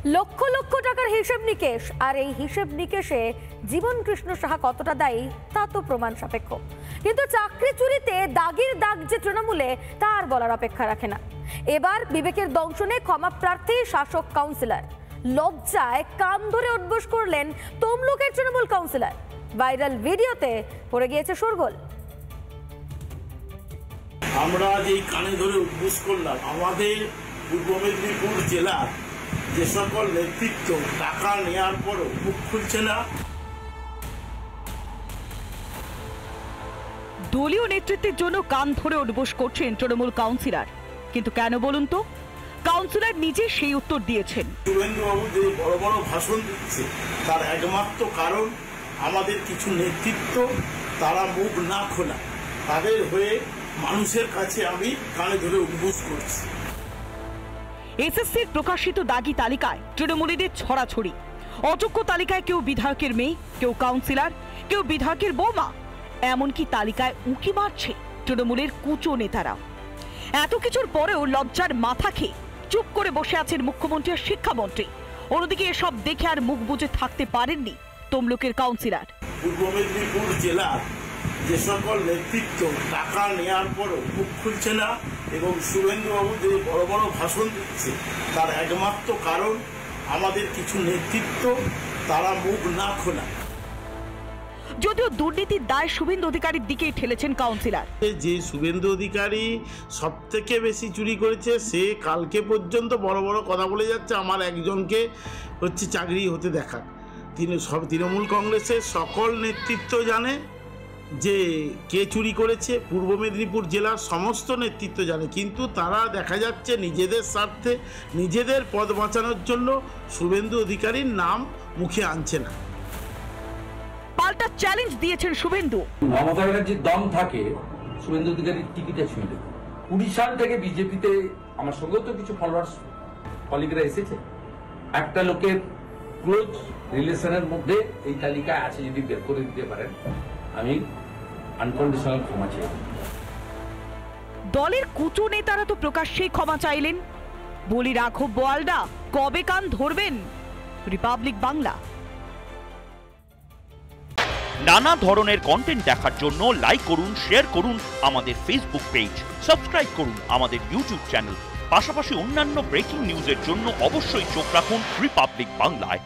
লক্ষ লক্ষ টাকার হিসেব নিকেশ, আর এই হিসেব নিকেশে জীবন কৃষ্ণ সাহা কতটা দায়ী তা তো প্রমাণ সাপেক্ষ। কিন্তু চাকরি চুরিতে দাগের দাগ যে তৃণমূলে তা আর বলার অপেক্ষা রাখে না। এবার বিবেকের দংশনে ক্ষমা প্রার্থী শাসক কাউন্সিলর লজ্জায় কান ধরে উঠবোস করলেন তমলুকের তৃণমূল কাউন্সিলর। ভাইরাল ভিডিওতে পড়ে গিয়েছে শোরগোল। আমরা যে কানে ধরে উদ্বোস করলাম, আমাদের পূর্ব মেদিনীপুর জেলার যে সকল নেতৃত্ব টাকা নেওয়ার পরও মুখ খুলছে না। দলীয় নেতৃত্বের জন্য কান ধরে উদ্বোস করছেন তৃণমূল কাউন্সিলর, কিন্তু কেন বলুন তো? কাউন্সিলর নিজে সেই উত্তর দিয়েছেন। শুভেন্দুবাবু যে বড় বড় ভাষণ দিচ্ছে তার একমাত্র কারণ আমাদের কিছু নেতৃত্ব তারা মুখ না খোলা, তাদের হয়ে মানুষের কাছে আমি কানে ধরে উদ্বোস করছি। এসএসসির প্রকাশিত দাগি তালিকায় তৃণমূলীদের ছড়াছড়ি। অযোগ্য তালিকায় কেউ বিধায়কের মেয়ে, কেউ কাউন্সিলর, কেউ বিধায়কের বৌমা, এমনকি তালিকায় উঁকি মারছে তৃণমূলের কুচো নেতারা। এত কিছুর পরেও লজ্জার মাথা খেয়ে চুপ করে বসে আছেন মুখ্যমন্ত্রী আর শিক্ষামন্ত্রী। অন্যদিকে এসব দেখে আর মুখ বুজে থাকতে পারেননি তমলুকের কাউন্সিলর। পূর্ব মেদিনীপুর জেলার যে সকল নেতৃত্ব টাকা নেওয়ার পরও মুখ খুলছে না এবং শুভেন্দুবাবু যে বড় বড় ভাষণ দিচ্ছে তার একমাত্র কারণ আমাদের কিছু নেতৃত্ব তারা মুখ না খোলা। যদিও দুর্নীতির দায় শুভেন্দু অধিকারীর দিকেই ঠেলেছেন কাউন্সিলর। যে শুভেন্দু অধিকারী সব থেকে বেশি চুরি করেছে, সে কালকে পর্যন্ত বড় বড় কথা বলে যাচ্ছে আমার একজনকে চাকরি হতে দেখা। সব তৃণমূল কংগ্রেসের সকল নেতৃত্ব জানে যে কে চুরি করেছে, পূর্ব মেদিনীপুর জেলার সমস্ত নেতৃত্ব জানে, কিন্তু তারা দেখা যাচ্ছে নিজেদের স্বার্থে নিজেদের পদ বাঁচানোর জন্য শুভেন্দু অধিকারীর নাম মুখে আনছে না। পাল্টা চ্যালেঞ্জ দিয়েছেন শুভেন্দু। মমতা ব্যানার্জির দম থাকে শুভেন্দু অধিকারীর টিকিটে ছুঁয়ে। 20 সাল থেকে বিজেপিতে আমার সঙ্গেও তো কিছু ফলোয়ার্স কলিগরা এসেছে। একটা লোকের ক্লোজ রিলেশনের মধ্যে এই তালিকায় আছে, যদি বের করে দিতে পারেন আমি আনকন্ডিশনাল ক্ষমা চাই। দলের কুচো নেতারা তো প্রকাশ্যেই ক্ষমা চাইলেন। বলি রাঘব বোয়ালদা কবে কান ধরবেন? রিপাবলিক বাংলা। নানা ধরনের কন্টেন্ট দেখার জন্য লাইক করুন, শেয়ার করুন আমাদের ফেসবুক পেজ, সাবস্ক্রাইব করুন আমাদের ইউটিউব চ্যানেল। পাশাপাশি অন্যান্য ব্রেকিং নিউজের জন্য অবশ্যই চোখ রাখুন রিপাবলিক বাংলায়।